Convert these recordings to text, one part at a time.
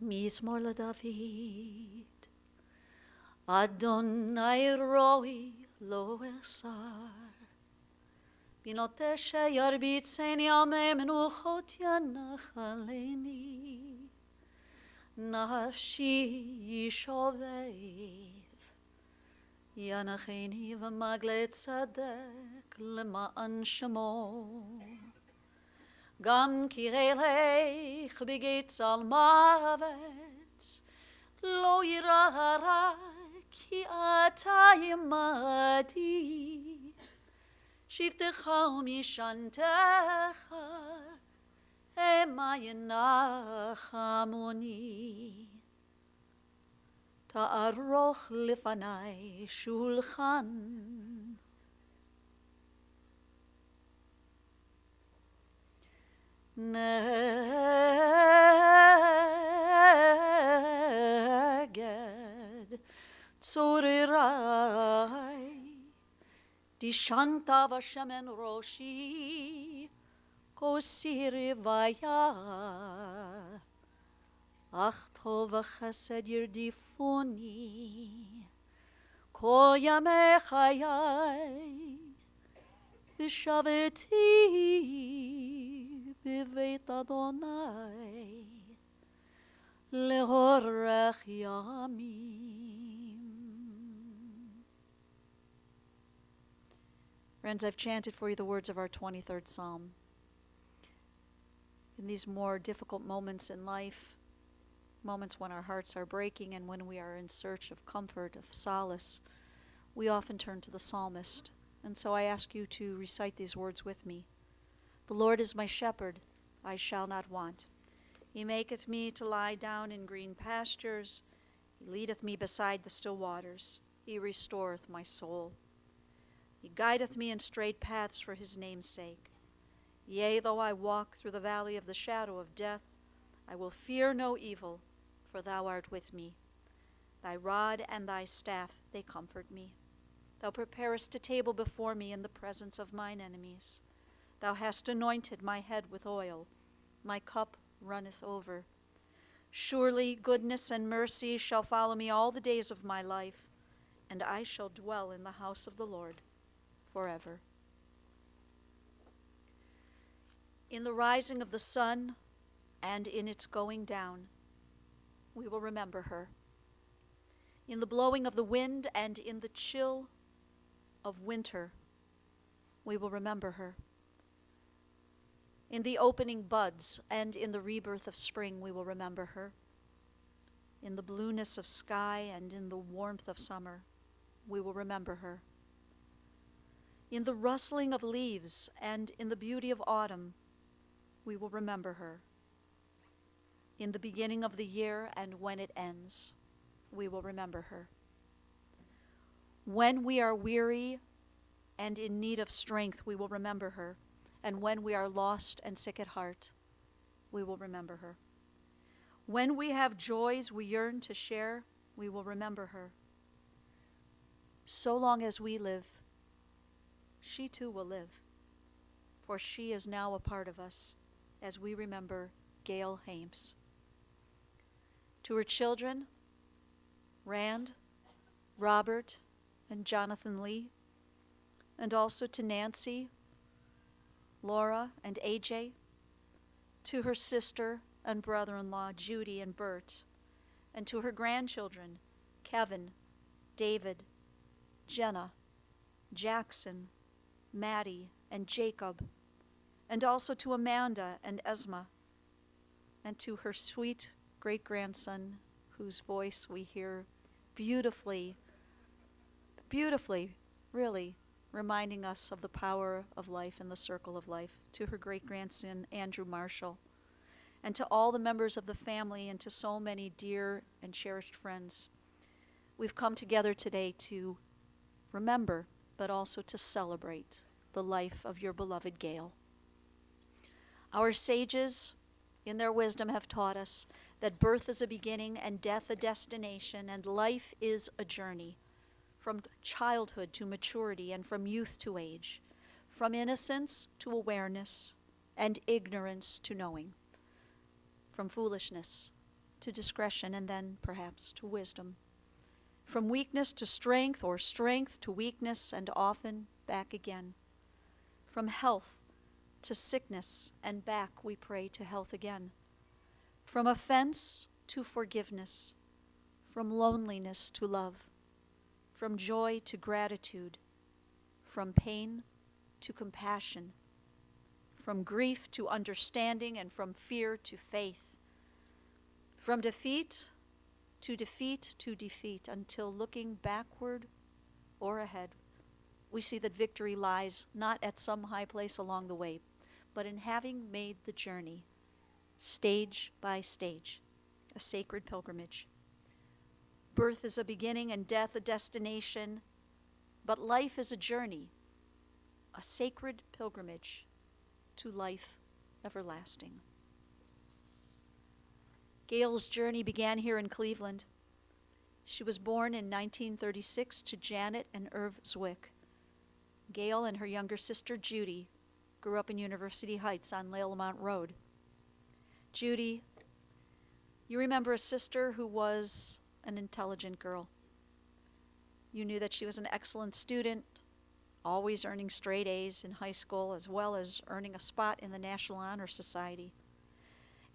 מזמור לדוד. אדוני רואי לא אחסר, בנוטש ירביצני ימי מנוחות ינחלני. נפשי ישובב, ינחני ומגלי צדק למען שמו. גם כי אלך בגיא על מוות, לא ירא הרע, כי אתה עמדי. שבטך ומשענתך המה ינחמוני. תערוך לפני שולחן נגד צורריי. דשנת ושמן ראשי כוסי רוויה, אך טוב וחסד ירדיפוני כל ימי חיי. ושבתי בבית אדוני לאורך ימים. Friends, I've chanted for you the words of our 23rd Psalm. In these more difficult moments in life, moments when our hearts are breaking and when we are in search of comfort, of solace, we often turn to the psalmist. And so I ask you to recite these words with me. The Lord is my shepherd, I shall not want. He maketh me to lie down in green pastures. He leadeth me beside the still waters. He restoreth my soul. He guideth me in straight paths for his name's sake. Yea, though I walk through the valley of the shadow of death, I will fear no evil, for thou art with me. Thy rod and thy staff, they comfort me. Thou preparest a table before me in the presence of mine enemies. Thou hast anointed my head with oil. My cup runneth over. Surely goodness and mercy shall follow me all the days of my life, and I shall dwell in the house of the Lord forever. In the rising of the sun and in its going down, we will remember her. In the blowing of the wind and in the chill of winter, we will remember her. In the opening buds and in the rebirth of spring, we will remember her. In the blueness of sky and in the warmth of summer, we will remember her. In the rustling of leaves and in the beauty of autumn, we will remember her. In the beginning of the year and when it ends, we will remember her. When we are weary and in need of strength, we will remember her. And when we are lost and sick at heart, we will remember her. When we have joys we yearn to share, we will remember her. So long as we live, she too will live, for she is now a part of us as we remember Gail Hames. To her children, Rand, Robert, and Jonathan Lee, and also to Nancy, Laura, and AJ, to her sister and brother-in-law, Judy and Bert, and to her grandchildren, Kevin, David, Jenna, Jackson, Maddie, and Jacob, and also to Amanda and Esma, and to her sweet great-grandson, whose voice we hear beautifully, really, reminding us of the power of life and the circle of life, to her great-grandson, Andrew Marshall, and to all the members of the family and to so many dear and cherished friends. We've come together today to remember, but also to celebrate the life of your beloved Gail. Our sages, in their wisdom, have taught us that birth is a beginning and death a destination, and life is a journey from childhood to maturity and from youth to age, from innocence to awareness and ignorance to knowing, from foolishness to discretion, and then perhaps to wisdom. From weakness to strength, or strength to weakness, and often back again. From health to sickness, and back we pray to health again. From offense to forgiveness, from loneliness to love, from joy to gratitude, from pain to compassion, from grief to understanding, and from fear to faith, from defeat to defeat to defeat, until looking backward or ahead, we see that victory lies not at some high place along the way, but in having made the journey, stage by stage, a sacred pilgrimage. Birth is a beginning and death a destination, but life is a journey, a sacred pilgrimage to life everlasting. Gail's journey began here in Cleveland. She was born in 1936 to Janet and Irv Zwick. Gail and her younger sister Judy grew up in University Heights on Lallemont Road. Judy, you remember a sister who was an intelligent girl. You knew that she was an excellent student, always earning straight A's in high school, as well as earning a spot in the National Honor Society.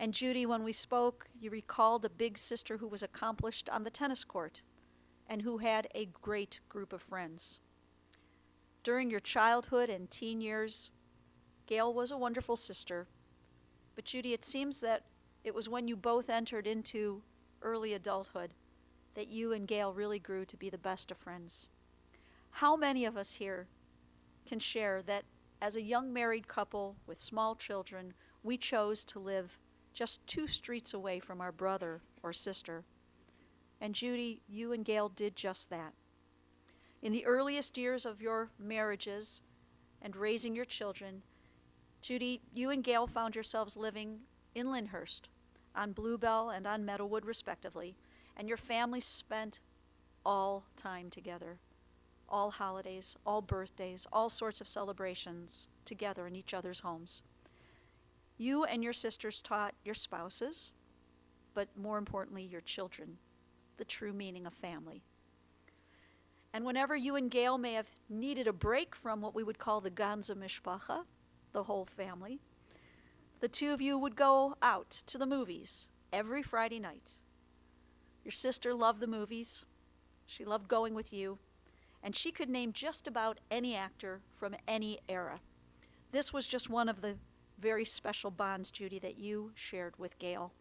And Judy, when we spoke, you recalled a big sister who was accomplished on the tennis court and who had a great group of friends. During your childhood and teen years, Gail was a wonderful sister. But Judy, it seems that it was when you both entered into early adulthood that you and Gail really grew to be the best of friends. How many of us here can share that as a young married couple with small children, we chose to live just 2 streets away from our brother or sister? And Judy, you and Gail did just that. In the earliest years of your marriages and raising your children, Judy, you and Gail found yourselves living in Lyndhurst, on Bluebell and on Meadowwood respectively, and your family spent all time together, all holidays, all birthdays, all sorts of celebrations together in each other's homes. You and your sisters taught your spouses, but more importantly, your children, the true meaning of family. And whenever you and Gail may have needed a break from what we would call the ganze Mishpacha, the whole family, the two of you would go out to the movies every Friday night. Your sister loved the movies. She loved going with you, and she could name just about any actor from any era. This was just one of the very special bonds, Judy, that you shared with Gail.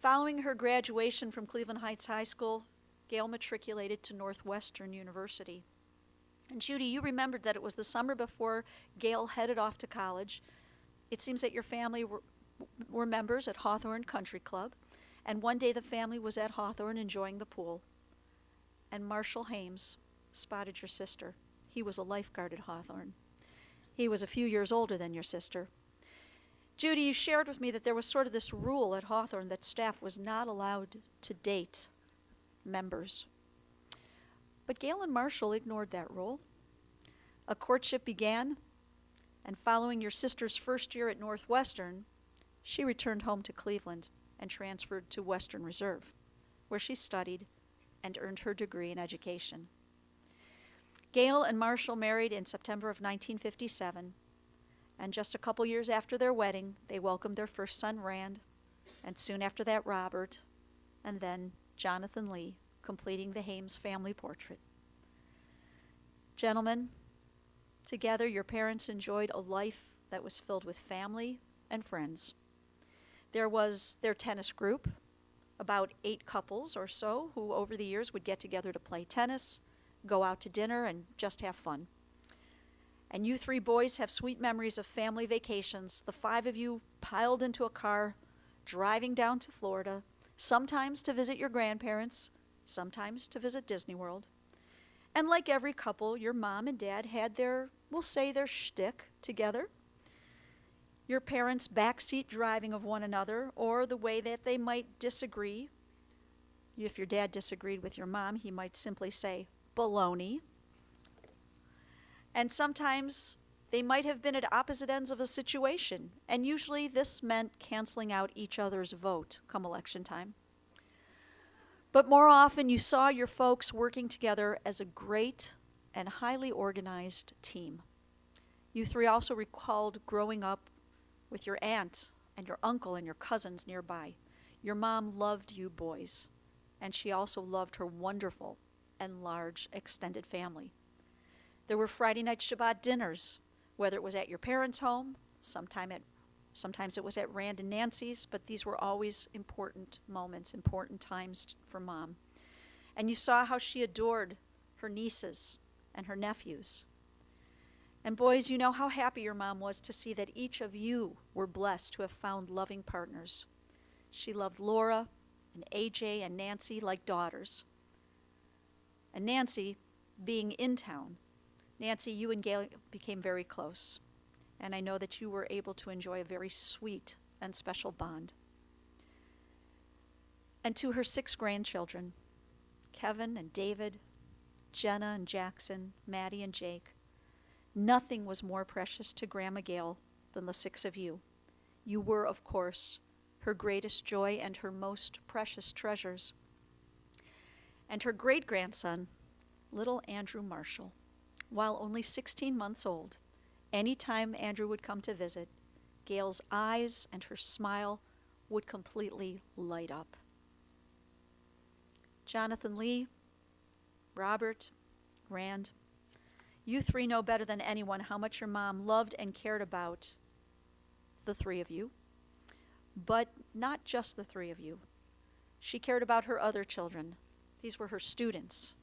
Following her graduation from Cleveland Heights High School, Gail matriculated to Northwestern University. And Judy, you remembered that it was the summer before Gail headed off to college. It seems that your family were members at Hawthorne Country Club, and one day the family was at Hawthorne enjoying the pool, and Marshall Hames spotted your sister. He was a lifeguard at Hawthorne. He was a few years older than your sister. Judy, you shared with me that there was sort of this rule at Hawthorne that staff was not allowed to date members. But Gail and Marshall ignored that rule. A courtship began, and following your sister's first year at Northwestern, she returned home to Cleveland and transferred to Western Reserve, where she studied and earned her degree in education. Gail and Marshall married in September of 1957, and just a couple years after their wedding, they welcomed their first son, Rand, and soon after that, Robert, and then Jonathan Lee, completing the Hames family portrait. Gentlemen, together your parents enjoyed a life that was filled with family and friends. There was their tennis group, about 8 couples or so, who over the years would get together to play tennis, go out to dinner, and just have fun. And you 3 boys have sweet memories of family vacations, the 5 of you piled into a car, driving down to Florida, sometimes to visit your grandparents, sometimes to visit Disney World. And like every couple, your mom and dad had their shtick together. Your parents' backseat driving of one another, or the way that they might disagree. If your dad disagreed with your mom, he might simply say, baloney. And sometimes They might have been at opposite ends of a situation, and usually this meant canceling out each other's vote come election time. But more often, you saw your folks working together as a great and highly organized team. You three also recalled growing up with your aunt and your uncle and your cousins nearby. Your mom loved you boys, and she also loved her wonderful and large extended family. There were Friday night Shabbat dinners, whether it was at your parents' home, sometimes it was at Rand and Nancy's, but these were always important moments, important times for Mom. And you saw how she adored her nieces and her nephews. And boys, you know how happy your mom was to see that each of you were blessed to have found loving partners. She loved Laura and AJ and Nancy like daughters. And Nancy, being in town, Nancy, you and Gail became very close, and I know that you were able to enjoy a very sweet and special bond. And to her 6 grandchildren, Kevin and David, Jenna and Jackson, Maddie and Jake, nothing was more precious to Grandma Gail than the 6 of you. You were, of course, her greatest joy and her most precious treasures. And her great-grandson, little Andrew Marshall, while only 16 months old, any time Andrew would come to visit, Gail's eyes and her smile would completely light up. Jonathan Lee, Robert, Rand, you 3 know better than anyone how much your mom loved and cared about the 3 of you, but not just the 3 of you. She cared about her other children. These were her students.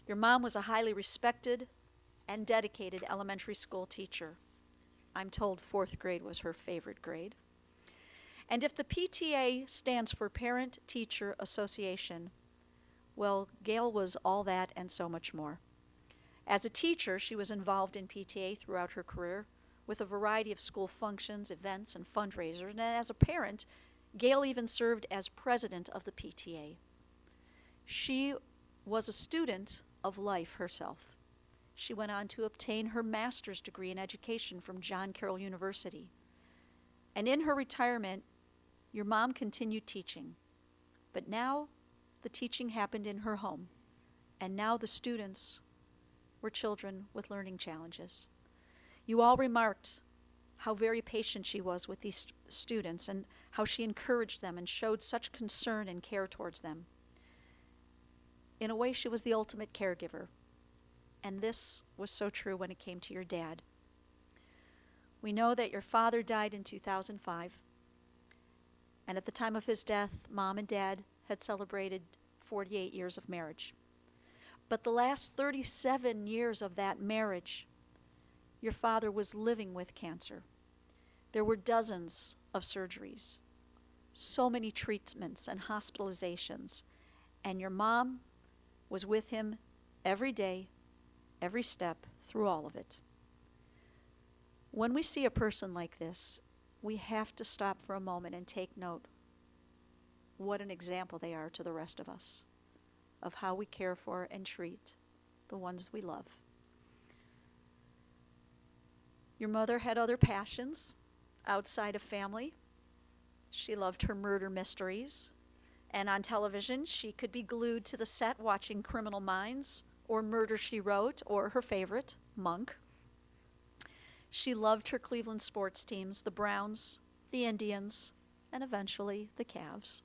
Your mom was a highly respected and dedicated elementary school teacher. I'm told 4th grade was her favorite grade. And if the PTA stands for Parent Teacher Association, well, Gail was all that and so much more. As a teacher, she was involved in PTA throughout her career with a variety of school functions, events, and fundraisers. And as a parent, Gail even served as president of the PTA. She was a student of life herself. She went on to obtain her master's degree in education from John Carroll University. And in her retirement, your mom continued teaching. But now, the teaching happened in her home. And now the students were children with learning challenges. You all remarked how very patient she was with these students and how she encouraged them and showed such concern and care towards them. In a way, she was the ultimate caregiver. And this was so true when it came to your dad. We know that your father died in 2005. And at the time of his death, Mom and Dad had celebrated 48 years of marriage. But the last 37 years of that marriage, your father was living with cancer. There were dozens of surgeries, so many treatments and hospitalizations, and your mom was with him every day, every step, through all of it. When we see a person like this, we have to stop for a moment and take note what an example they are to the rest of us of how we care for and treat the ones we love. Your mother had other passions outside of family. She loved her murder mysteries, and on television she could be glued to the set watching Criminal Minds or Murder, She Wrote, or her favorite, Monk. She loved her Cleveland sports teams, the Browns, the Indians, and eventually the Cavs.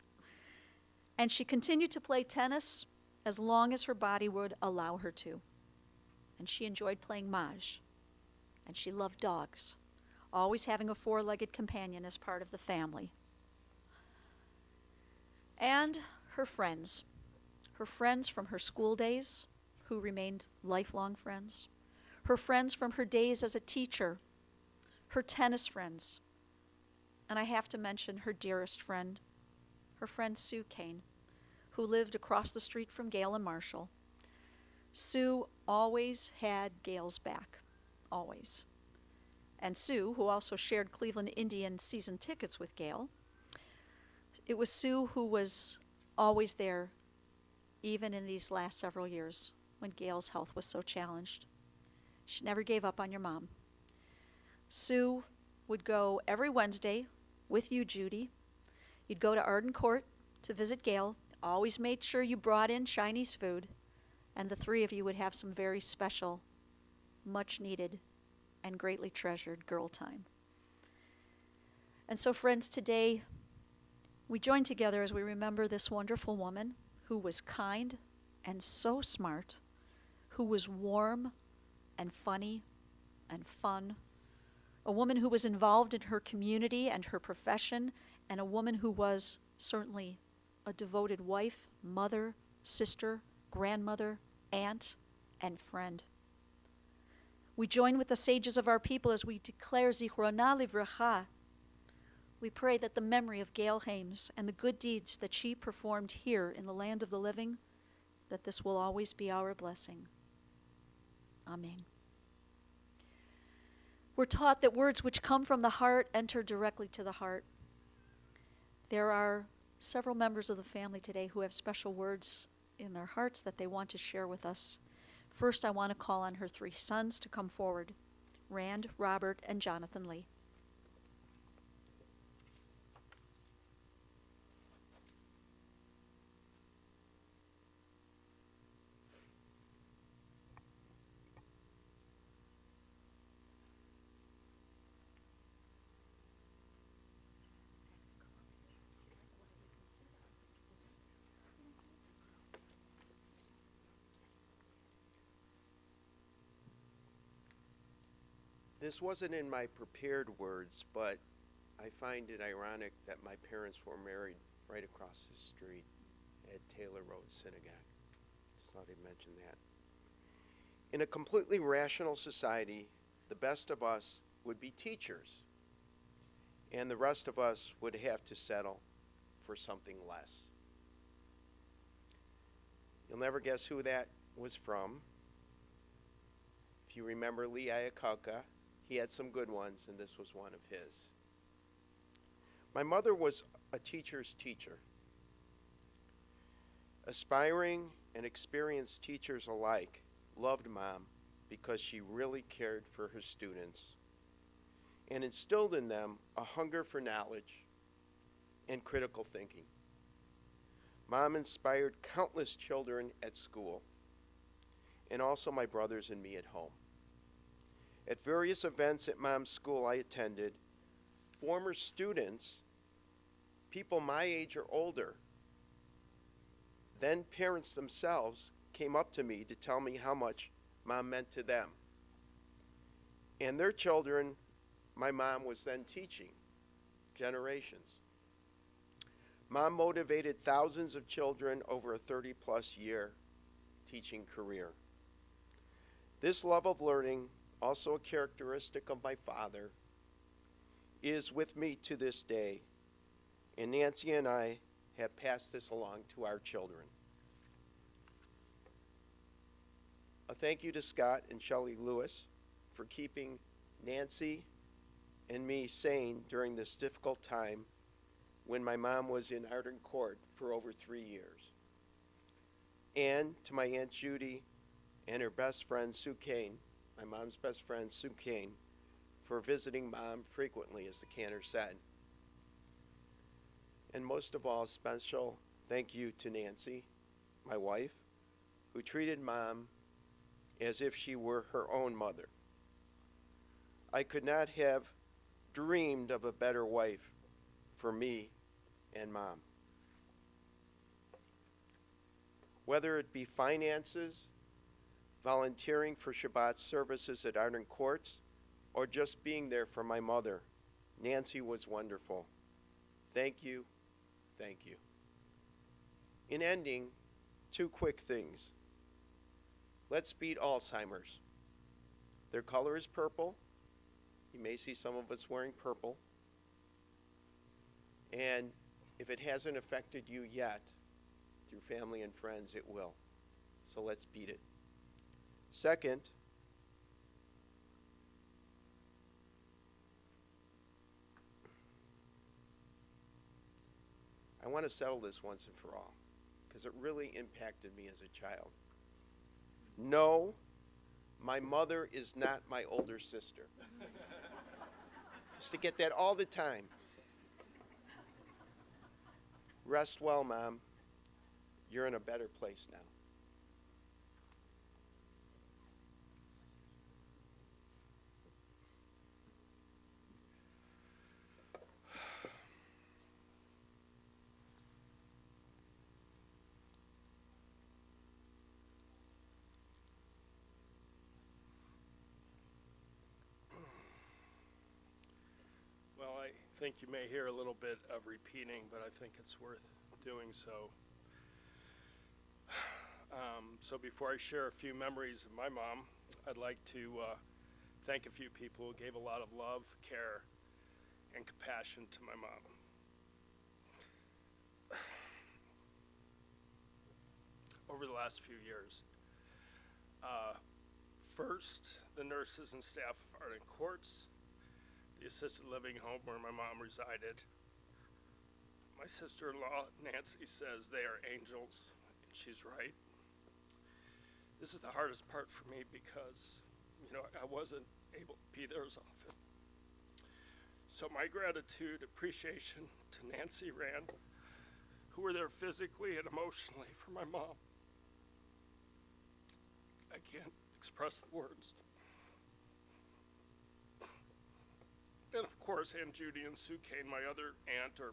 And she continued to play tennis as long as her body would allow her to. And she enjoyed playing Mahjong. And she loved dogs, always having a 4-legged companion as part of the family. And her friends from her school days, who remained lifelong friends, her friends from her days as a teacher, her tennis friends, and I have to mention her dearest friend, her friend Sue Kane, who lived across the street from Gail and Marshall. Sue always had Gail's back, always. And Sue, who also shared Cleveland Indian season tickets with Gail, it was Sue who was always there, even in these last several years when Gail's health was so challenged. She never gave up on your mom. Sue would go every Wednesday with you, Judy. You'd go to Arden Court to visit Gail. Always made sure you brought in Chinese food. And the three of you would have some very special, much needed, and greatly treasured girl time. And so, friends, today we join together as we remember this wonderful woman who was kind and so smart, who was warm and funny and fun, a woman who was involved in her community and her profession, and a woman who was certainly a devoted wife, mother, sister, grandmother, aunt, and friend. We join with the sages of our people as we declare Zichrona Livracha. We pray that the memory of Gail Hames and the good deeds that she performed here in the land of the living, that this will always be our blessing. Amen. We're taught that words which come from the heart enter directly to the heart. There are several members of the family today who have special words in their hearts that they want to share with us. First, I want to call on her three sons to come forward, Rand, Robert, and Jonathan Lee. This wasn't in my prepared words, but I find it ironic that my parents were married right across the street at Taylor Road Synagogue. Just thought I'd mention that. In a completely rational society, the best of us would be teachers, and the rest of us would have to settle for something less. You'll never guess who that was from. If you remember Lee Iacocca, he had some good ones, and this was one of his. My mother was a teacher's teacher. Aspiring and experienced teachers alike loved Mom because she really cared for her students and instilled in them a hunger for knowledge and critical thinking. Mom inspired countless children at school and also my brothers and me at home. At various events at Mom's school I attended, former students, people my age or older, then parents themselves, came up to me to tell me how much Mom meant to them. And their children, my mom was then teaching generations. Mom motivated thousands of children over a 30-plus year teaching career. This love of learning, also a characteristic of my father, is with me to this day, and Nancy and I have passed this along to our children. A thank you to Scott and Shelley Lewis for keeping Nancy and me sane during this difficult time when my mom was in Arden Court for over 3 years. And to my Aunt Judy and her best friend Sue Kane, my mom's best friend Sue Kane, for visiting Mom frequently, as the cantor said. And most of all, a special thank you to Nancy, my wife, who treated Mom as if she were her own mother. I could not have dreamed of a better wife for me and Mom. Whether it be finances, volunteering for Shabbat services at Arden Courts, or just being there for my mother, Nancy was wonderful. Thank you, thank you. In ending, 2 quick things. Let's beat Alzheimer's. Their color is purple. You may see some of us wearing purple. And if it hasn't affected you yet, through family and friends, it will. So let's beat it. Second, I want to settle this once and for all, because it really impacted me as a child. No, my mother is not my older sister. Used to get that all the time. Rest well, Mom. You're in a better place now. Well, I think you may hear a little bit of repeating, but I think it's worth doing so. So before I share a few memories of my mom, I'd like to thank a few people who gave a lot of love, care, and compassion to my mom. Over the last few years. First, the nurses and staff of Arden Courts, the assisted living home where my mom resided. My sister-in-law, Nancy, says they are angels, and she's right. This is the hardest part for me because, I wasn't able to be there as often. So my gratitude, appreciation to Nancy, Rand, who were there physically and emotionally for my mom. I can't express the words. And of course, Aunt Judy and Sue Kane, my other aunt, or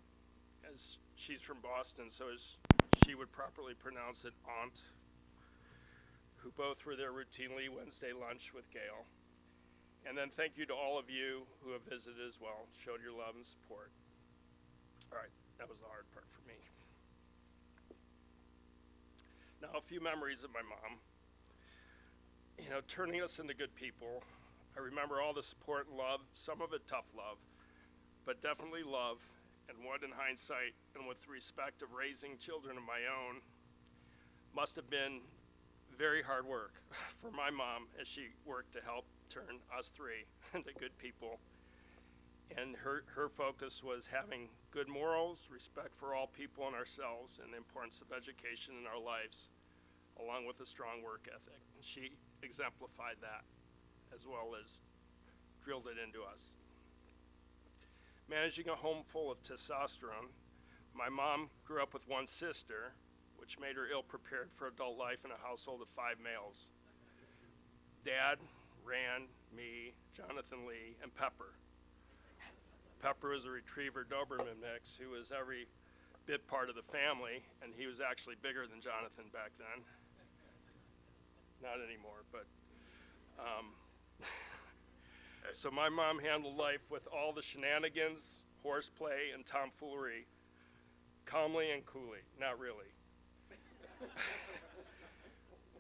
as she's from Boston, so as she would properly pronounce it, aunt, who both were there routinely Wednesday lunch with Gail. And then thank you to all of you who have visited as well, showed your love and support. All right, that was the hard part for me. Now, a few memories of my mom. Turning us into good people. I remember all the support and love, some of it tough love, but definitely love, and what in hindsight and with the respect of raising children of my own must have been very hard work for my mom as she worked to help turn us three into good people. And her focus was having good morals, respect for all people and ourselves, and the importance of education in our lives, along with a strong work ethic. And she exemplified that, as well as drilled it into us. Managing a home full of testosterone, my mom grew up with one sister, which made her ill-prepared for adult life in a household of 5 males. Dad, Rand, me, Jonathan Lee, and Pepper. Pepper was a retriever Doberman mix who was every bit part of the family, and he was actually bigger than Jonathan back then. Not anymore, but so my mom handled life with all the shenanigans, horseplay, and tomfoolery, calmly and coolly. Not really.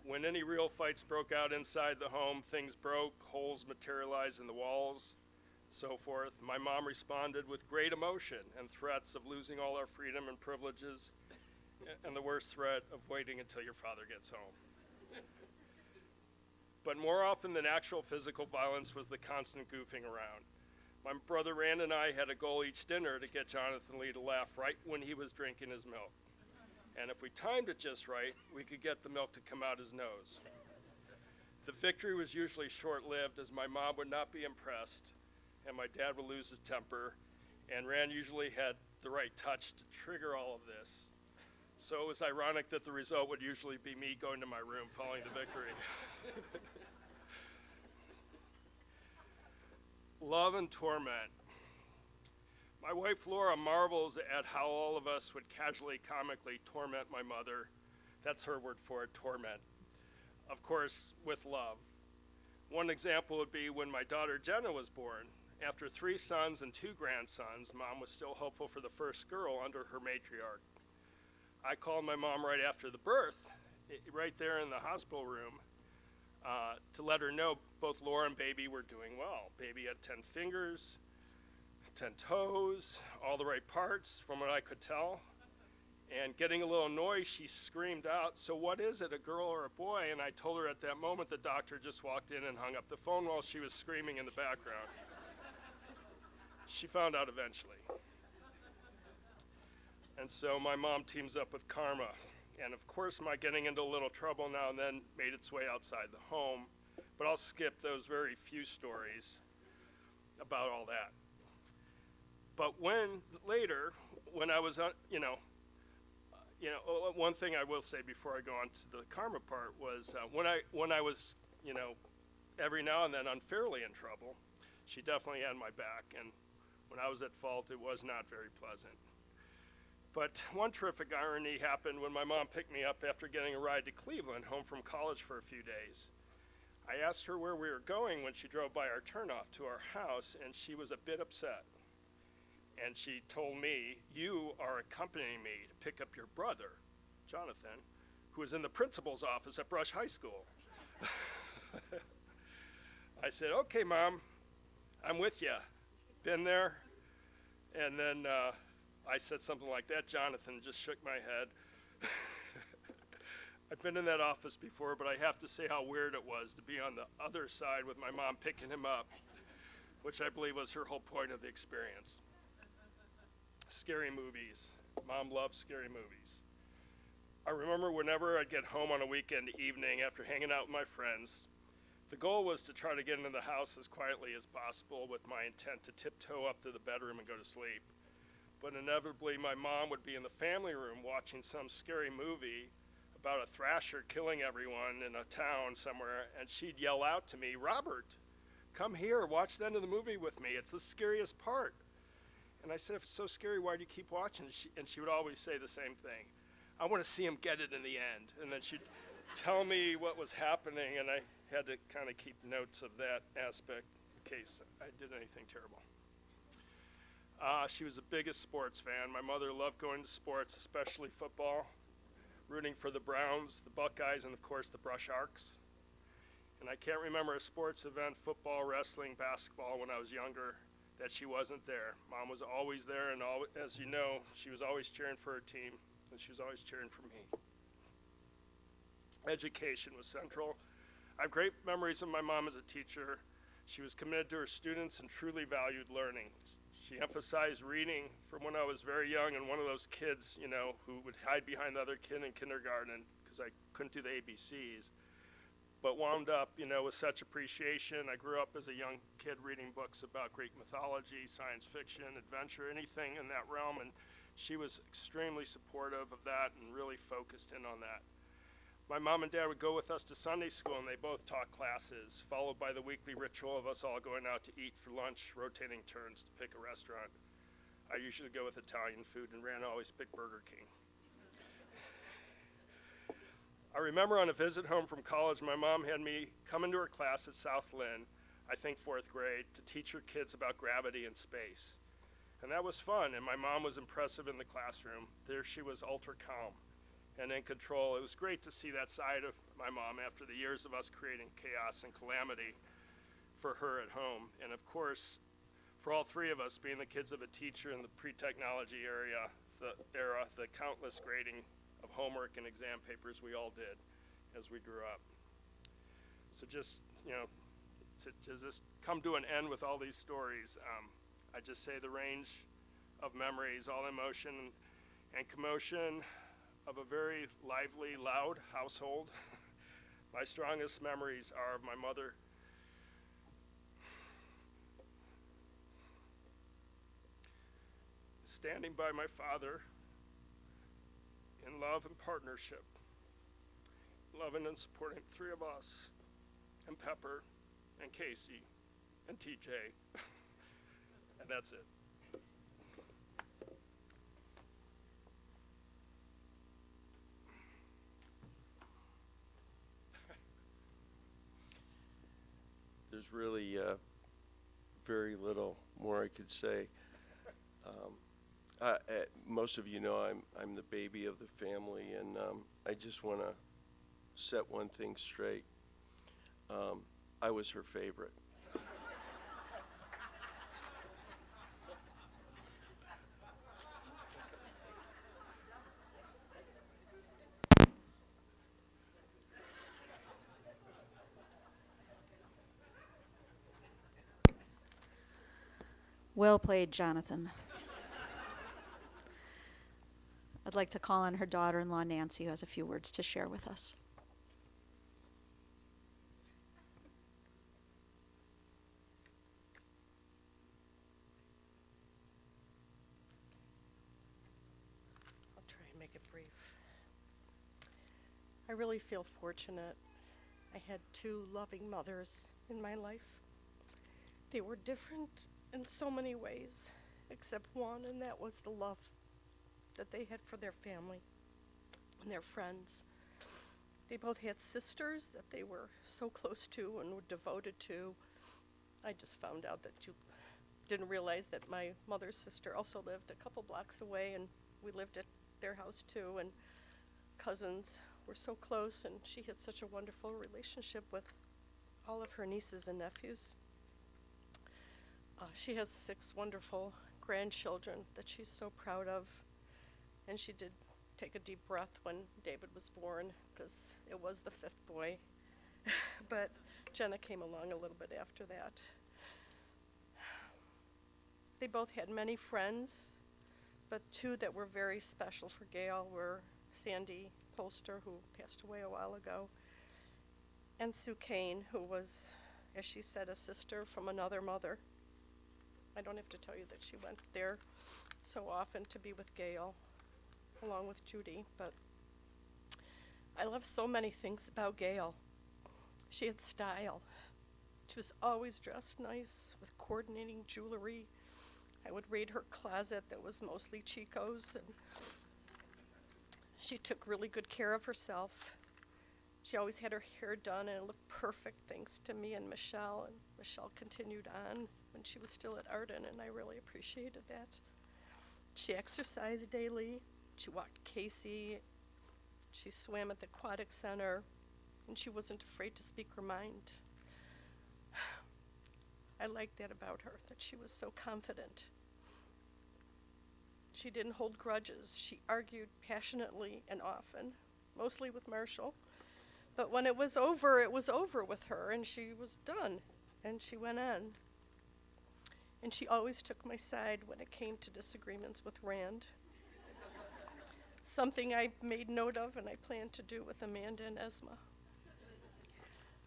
When any real fights broke out inside the home, things broke, holes materialized in the walls, so forth, my mom responded with great emotion and threats of losing all our freedom and privileges, and the worst threat of waiting until your father gets home. But more often than actual physical violence was the constant goofing around. My brother Rand and I had a goal each dinner to get Jonathan Lee to laugh right when he was drinking his milk. And if we timed it just right, we could get the milk to come out his nose. The victory was usually short-lived, as my mom would not be impressed, and my dad would lose his temper, and Rand usually had the right touch to trigger all of this. So it was ironic that the result would usually be me going to my room following the victory. Love and torment. My wife Laura marvels at how all of us would casually, comically torment my mother. That's her word for it, torment. Of course, with love. One example would be when my daughter Jenna was born. After 3 sons and 2 grandsons, Mom was still hopeful for the first girl under her matriarch. I called my mom right after the birth, right there in the hospital room, to let her know both Laura and baby were doing well. Baby had 10 fingers, 10 toes, all the right parts from what I could tell. And getting a little annoyed, she screamed out, "So what is it, a girl or a boy?" And I told her at that moment the doctor just walked in and hung up the phone while she was screaming in the background. She found out eventually. And so my mom teams up with karma. And of course, my getting into a little trouble now and then made its way outside the home. But I'll skip those very few stories about all that. But when I was, one thing I will say before I go on to the karma part was when I was, every now and then unfairly in trouble, she definitely had my back. And when I was at fault, it was not very pleasant. But one terrific irony happened when my mom picked me up after getting a ride to Cleveland, home from college for a few days. I asked her where we were going when she drove by our turnoff to our house, and she was a bit upset. And she told me, "You are accompanying me to pick up your brother, Jonathan, who is in the principal's office at Brush High School." I said, "Okay, Mom, I'm with you. Been there?" And then I said something like that. Jonathan just shook my head. I've been in that office before, but I have to say how weird it was to be on the other side with my mom picking him up, which I believe was her whole point of the experience. Scary movies. Mom loved scary movies. I remember whenever I'd get home on a weekend evening after hanging out with my friends, the goal was to try to get into the house as quietly as possible with my intent to tiptoe up to the bedroom and go to sleep. But inevitably, my mom would be in the family room watching some scary movie about a thrasher killing everyone in a town somewhere, and she'd yell out to me, "Robert, come here, watch the end of the movie with me. It's the scariest part." And I said, "If it's so scary, why do you keep watching?" And she would always say the same thing. "I want to see him get it in the end." And then she'd tell me what was happening, and I had to kind of keep notes of that aspect in case I did anything terrible. She was the biggest sports fan. My mother loved going to sports, especially football, rooting for the Browns, the Buckeyes, and of course the Brush Arcs. And I can't remember a sports event, football, wrestling, basketball, when I was younger, that she wasn't there. Mom was always there, and as you know, she was always cheering for her team, and she was always cheering for me. Education was central. I have great memories of my mom as a teacher. She was committed to her students and truly valued learning. She emphasized reading from when I was very young, and one of those kids, who would hide behind the other kid in kindergarten because I couldn't do the ABCs, but wound up, with such appreciation. I grew up as a young kid reading books about Greek mythology, science fiction, adventure, anything in that realm, and she was extremely supportive of that and really focused in on that. My mom and dad would go with us to Sunday school, and they both taught classes, followed by the weekly ritual of us all going out to eat for lunch, rotating turns to pick a restaurant. I usually go with Italian food, and Rand always picked Burger King. I remember on a visit home from college, my mom had me come into her class at South Lynn, I think 4th grade, to teach her kids about gravity and space. And that was fun, and my mom was impressive in the classroom. There she was, ultra calm and in control. It was great to see that side of my mom after the years of us creating chaos and calamity for her at home. And of course, for all three of us, being the kids of a teacher in the pre-technology era, the countless grading of homework and exam papers we all did as we grew up. So just, to just come to an end with all these stories, I just say the range of memories, all emotion and commotion of a very lively, loud household. My strongest memories are of my mother standing by my father in love and partnership, loving and supporting the three of us, and Pepper, and Casey, and TJ, and that's it. There's really very little more I could say. Most of you know I'm the baby of the family, and I just want to set one thing straight. I was her favorite. Well played, Jonathan. I'd like to call on her daughter-in-law, Nancy, who has a few words to share with us. I really feel fortunate. I had two loving mothers in my life. They were different in so many ways, except one, and that was the love that they had for their family and their friends. They both had sisters that they were so close to and were devoted to. I just found out that you didn't realize that my mother's sister also lived a couple blocks away, and we lived at their house too, and cousins were so close, and she had such a wonderful relationship with all of her nieces and nephews. She has 6 wonderful grandchildren that she's so proud of, and she did take a deep breath when David was born, because it was the 5th boy. But Jenna came along a little bit after that. They both had many friends, but 2 that were very special for Gail were Sandy Holster, who passed away a while ago, and Sue Kane, who was, as she said, a sister from another mother. I don't have to tell you that she went there so often to be with Gail, along with Judy, but I love so many things about Gail. She had style. She was always dressed nice with coordinating jewelry. I would raid her closet that was mostly Chico's, and she took really good care of herself. She always had her hair done, and it looked perfect thanks to me and Michelle continued on when she was still at Arden, and I really appreciated that. She exercised daily. She walked Casey. She swam at the aquatic center, and she wasn't afraid to speak her mind. I liked that about her, that she was so confident. She didn't hold grudges. She argued passionately and often, mostly with Marshall. But when it was over with her, and she was done, and she went on. And she always took my side when it came to disagreements with Rand. Something I made note of and I plan to do with Amanda and Esma.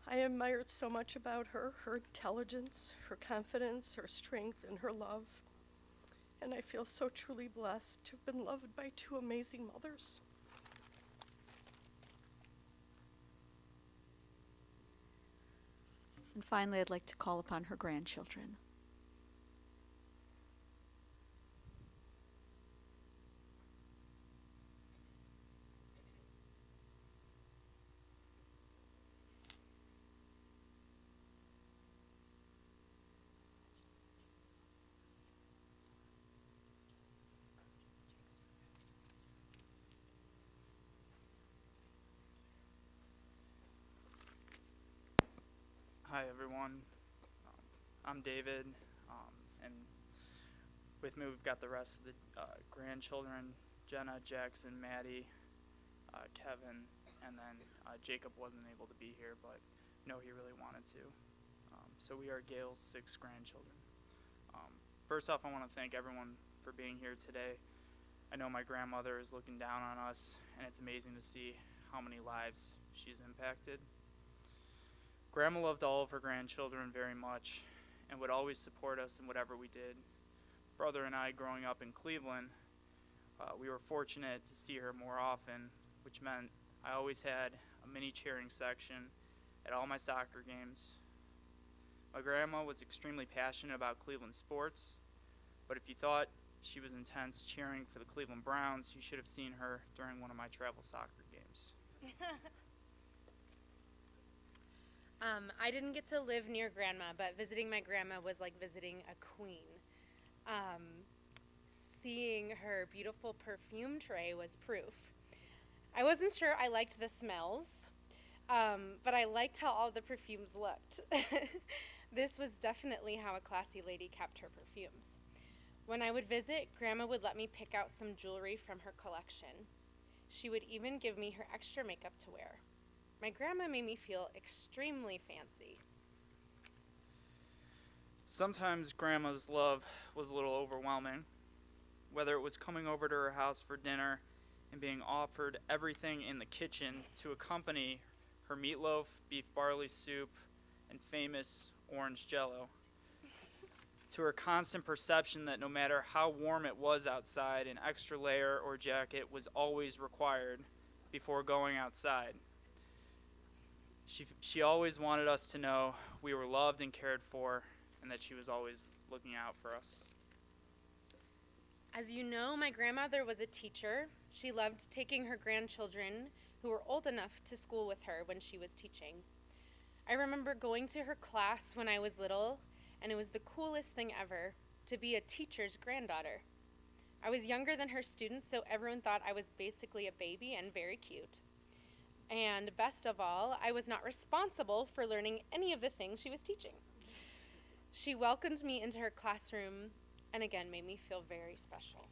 I admired so much about her intelligence, her confidence, her strength, and her love. And I feel so truly blessed to have been loved by 2 amazing mothers. And finally, I'd like to call upon her grandchildren. Hi everyone, I'm David, and with me we've got the rest of the grandchildren, Jenna, Jackson, Maddie, Kevin, and then Jacob wasn't able to be here, but no, he really wanted to. So we are Gail's 6 grandchildren. First off, I want to thank everyone for being here today. I know my grandmother is looking down on us, and it's amazing to see how many lives she's impacted. Grandma loved all of her grandchildren very much and would always support us in whatever we did. Brother and I, growing up in Cleveland, we were fortunate to see her more often, which meant I always had a mini cheering section at all my soccer games. My grandma was extremely passionate about Cleveland sports, but if you thought she was intense cheering for the Cleveland Browns, you should have seen her during one of my travel soccer games. I didn't get to live near Grandma, but visiting my grandma was like visiting a queen. Seeing her beautiful perfume tray was proof. I wasn't sure I liked the smells, but I liked how all the perfumes looked. This was definitely how a classy lady kept her perfumes. When I would visit, Grandma would let me pick out some jewelry from her collection. She would even give me her extra makeup to wear. My grandma made me feel extremely fancy. Sometimes Grandma's love was a little overwhelming, whether it was coming over to her house for dinner and being offered everything in the kitchen to accompany her meatloaf, beef barley soup, and famous orange jello, to her constant perception that no matter how warm it was outside, an extra layer or jacket was always required before going outside. She always wanted us to know we were loved and cared for, and that she was always looking out for us. As you know, my grandmother was a teacher. She loved taking her grandchildren who were old enough to school with her when she was teaching. I remember going to her class when I was little, and it was the coolest thing ever to be a teacher's granddaughter. I was younger than her students, so everyone thought I was basically a baby and very cute. And best of all, I was not responsible for learning any of the things she was teaching. She welcomed me into her classroom and again made me feel very special.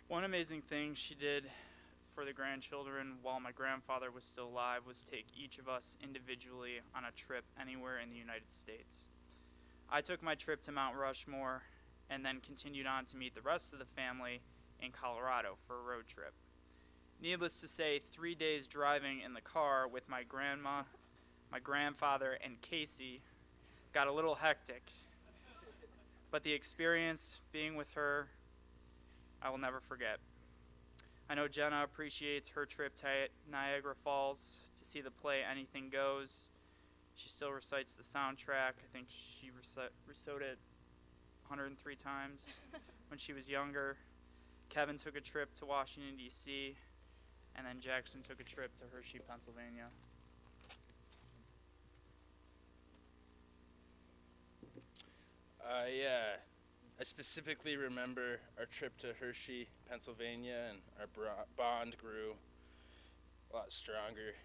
One amazing thing she did for the grandchildren while my grandfather was still alive was take each of us individually on a trip anywhere in the United States. I took my trip to Mount Rushmore and then continued on to meet the rest of the family in Colorado for a road trip. Needless to say, 3 days driving in the car with my grandma, my grandfather, and Casey got a little hectic. But the experience being with her, I will never forget. I know Jenna appreciates her trip to Niagara Falls to see the play Anything Goes. She still recites the soundtrack. I think she recited it 103 times when she was younger. Kevin took a trip to Washington, D.C., and then Jackson took a trip to Hershey, Pennsylvania. I specifically remember our trip to Hershey, Pennsylvania, and our bond grew a lot stronger.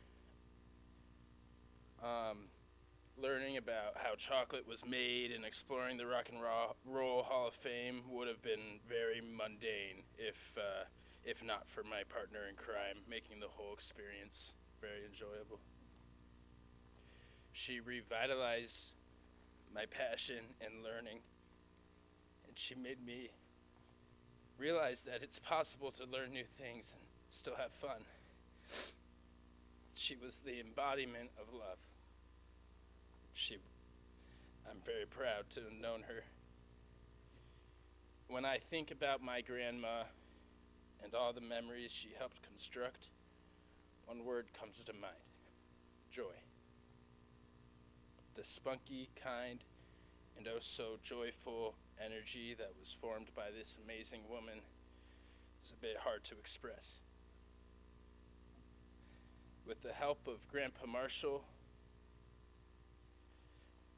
Learning about how chocolate was made and exploring the Rock and Roll Hall of Fame would have been very mundane if not for my partner in crime, making the whole experience very enjoyable. She revitalized my passion in learning, and she made me realize that it's possible to learn new things and still have fun. She was the embodiment of love. I'm very proud to have known her. When I think about my grandma and all the memories she helped construct, one word comes to mind: joy. The spunky, kind, and oh so joyful energy that was formed by this amazing woman is a bit hard to express. With the help of Grandpa Marshall,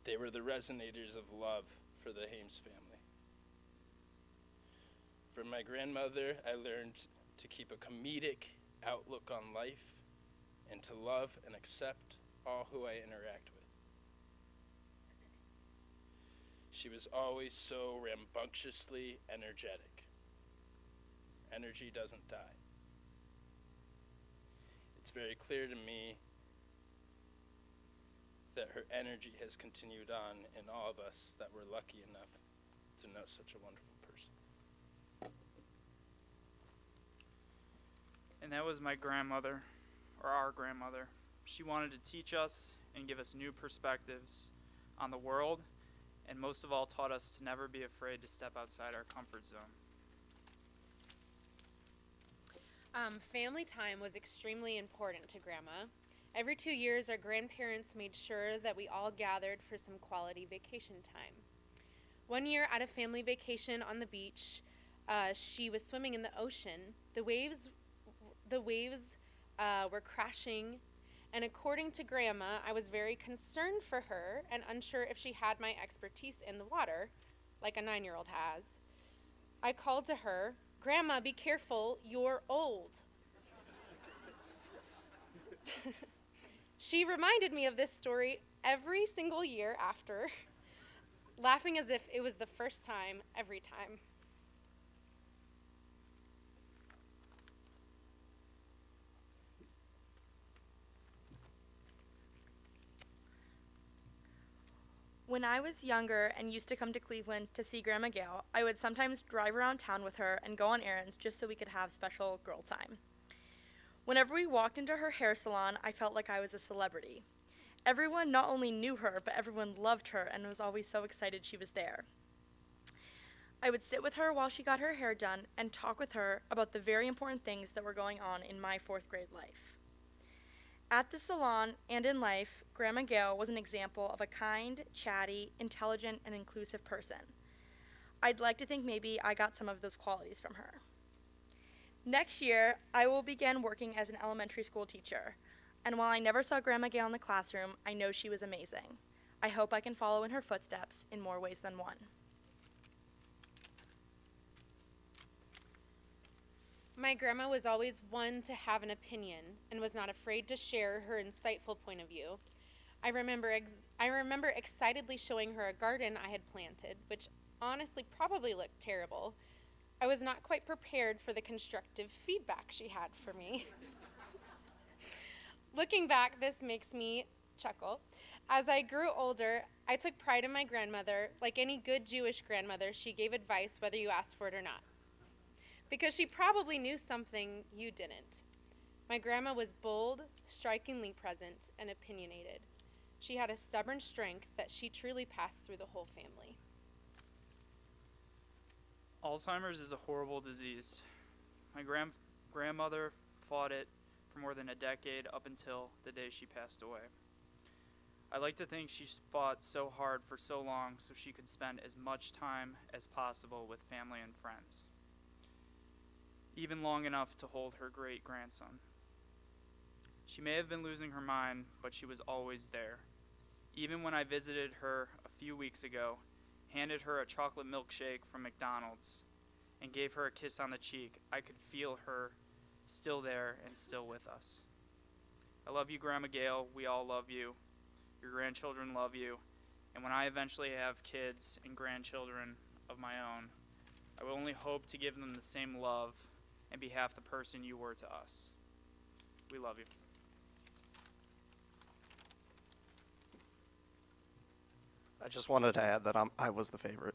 they were the resonators of love for the Hames family. From my grandmother, I learned to keep a comedic outlook on life and to love and accept all who I interact with. She was always so rambunctiously energetic. Energy doesn't die. It's very clear to me that her energy has continued on in all of us that were lucky enough to know such a wonderful person. And that was my grandmother, or our grandmother. She wanted to teach us and give us new perspectives on the world, and most of all taught us to never be afraid to step outside our comfort zone. Family time was extremely important to Grandma. Every 2 years, our grandparents made sure that we all gathered for some quality vacation time. One year, at a family vacation on the beach, she was swimming in the ocean. The waves were crashing, and according to Grandma, I was very concerned for her and unsure if she had my expertise in the water, like a 9-year-old has. I called to her, "Grandma, be careful, you're old." She reminded me of this story every single year after, laughing as if it was the first time every time. When I was younger and used to come to Cleveland to see Grandma Gail, I would sometimes drive around town with her and go on errands just so we could have special girl time. Whenever we walked into her hair salon, I felt like I was a celebrity. Everyone not only knew her, but everyone loved her and was always so excited she was there. I would sit with her while she got her hair done and talk with her about the very important things that were going on in my 4th grade life. At the salon and in life, Grandma Gail was an example of a kind, chatty, intelligent, and inclusive person. I'd like to think maybe I got some of those qualities from her. Next year, I will begin working as an elementary school teacher, and while I never saw Grandma Gail in the classroom, I know she was amazing. I hope I can follow in her footsteps in more ways than one. My grandma was always one to have an opinion and was not afraid to share her insightful point of view. I remember excitedly showing her a garden I had planted, which honestly probably looked terrible. I was not quite prepared for the constructive feedback she had for me. Looking back, this makes me chuckle. As I grew older, I took pride in my grandmother. Like any good Jewish grandmother, she gave advice whether you asked for it or not, because she probably knew something you didn't. My grandma was bold, strikingly present, and opinionated. She had a stubborn strength that she truly passed through the whole family. Alzheimer's is a horrible disease. My grandmother fought it for more than a decade up until the day she passed away. I like to think she fought so hard for so long so she could spend as much time as possible with family and friends, even long enough to hold her great-grandson. She may have been losing her mind, but she was always there. Even when I visited her a few weeks ago, handed her a chocolate milkshake from McDonald's, and gave her a kiss on the cheek, I could feel her still there and still with us. I love you, Grandma Gail. We all love you. Your grandchildren love you. And when I eventually have kids and grandchildren of my own, I will only hope to give them the same love and be half the person you were to us. We love you. I just wanted to add that I was the favorite.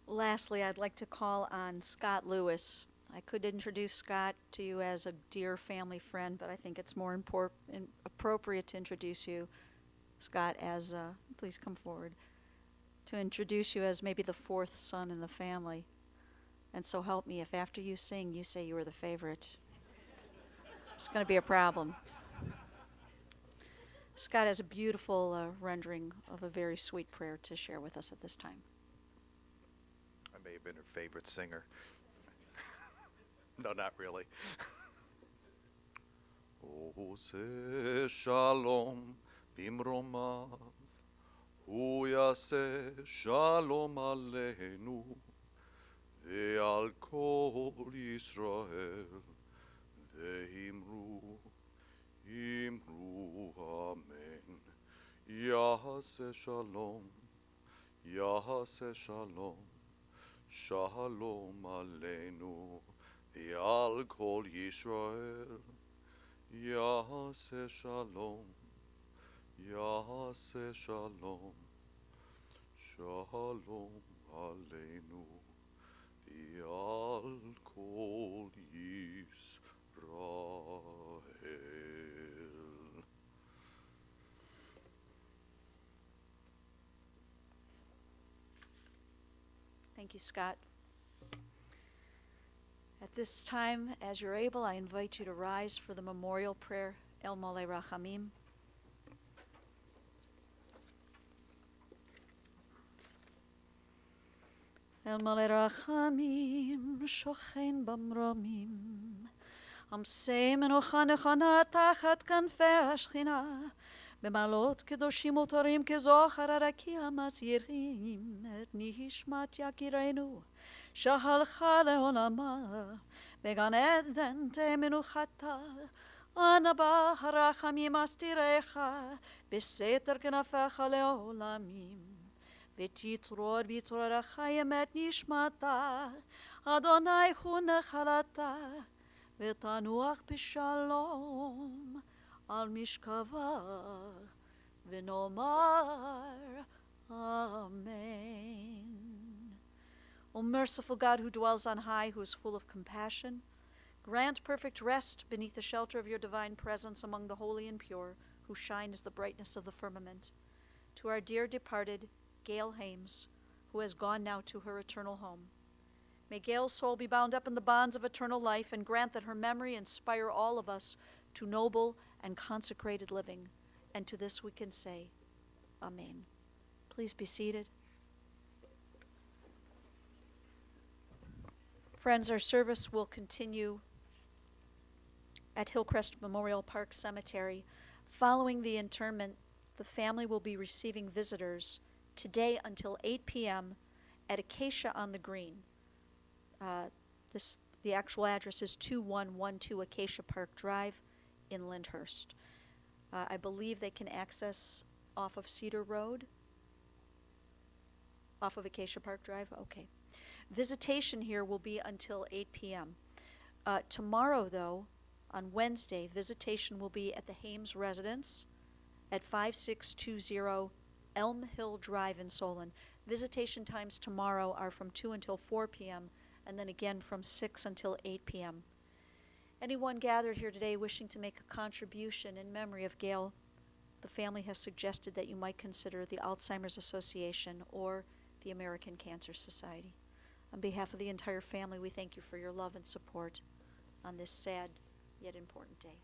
Lastly, I'd like to call on Scott Lewis. I could introduce Scott to you as a dear family friend, but I think it's more appropriate to introduce you, Scott, as, please come forward, to introduce you as maybe the fourth son in the family. And so help me, if after you sing, you say you were the favorite, it's going to be a problem. Scott has a beautiful rendering of a very sweet prayer to share with us at this time. I may have been her favorite singer. No, not really. Ose shalom bimromav, hu yaseh shalom aleinu, ve'al kol Yisrael, ve'imru, imru amen. Yaseh shalom, yaseh shalom. Shalom aleinu, ve'al kol Yisrael, Yaseh shalom, Yaseh shalom, Shalom aleinu, ve'al kol Yisrael. Thank you, Scott. At this time, as you're able, I invite you to rise for the memorial prayer, El Mole Rachamim. El Mole Rachamim, Shochen Bamromim, Amsei Menucha Nechana Tachat Kanfei Ashchina, במעלות קדושים מותרים כזוכר הרקיע מסיירים את נשמת יקירנו שהלכה לעולמה בגן עדן תמנוחתה אנה בה הרחמים אסתירך בסתר כנפיך לעולמים ותצרור בצרור החיים את נשמתה אדוני הוא נחלתה ותנוח בשלום על משכבה ונאמר Amen. O merciful God who dwells on high, who is full of compassion, Grant perfect rest beneath the shelter of your divine presence among the holy and pure, who shine as the brightness of the firmament. To our dear departed, Gail Hames, who has gone now to her eternal home. May Gail's soul be bound up in the bonds of eternal life, and grant that her memory inspire all of us to noble and consecrated living. And to this we can say, Amen. Please be seated. Friends, our service will continue at Hillcrest Memorial Park Cemetery. Following the interment, the family will be receiving visitors today until 8 p.m. at Acacia on the Green. The actual address is 2112 Acacia Park Drive in Lyndhurst. I believe they can access off of Cedar Road, off of Acacia Park Drive. Okay. Visitation here will be until 8 p.m. Tomorrow, though, on Wednesday, visitation will be at the Hames residence at 5620 Elm Hill Drive in Solon. Visitation times tomorrow are from 2 until 4 p.m. and then again from 6 until 8 p.m. Anyone gathered here today wishing to make a contribution in memory of Gail, the family has suggested that you might consider the Alzheimer's Association or the American Cancer Society. On behalf of the entire family, we thank you for your love and support on this sad yet important day.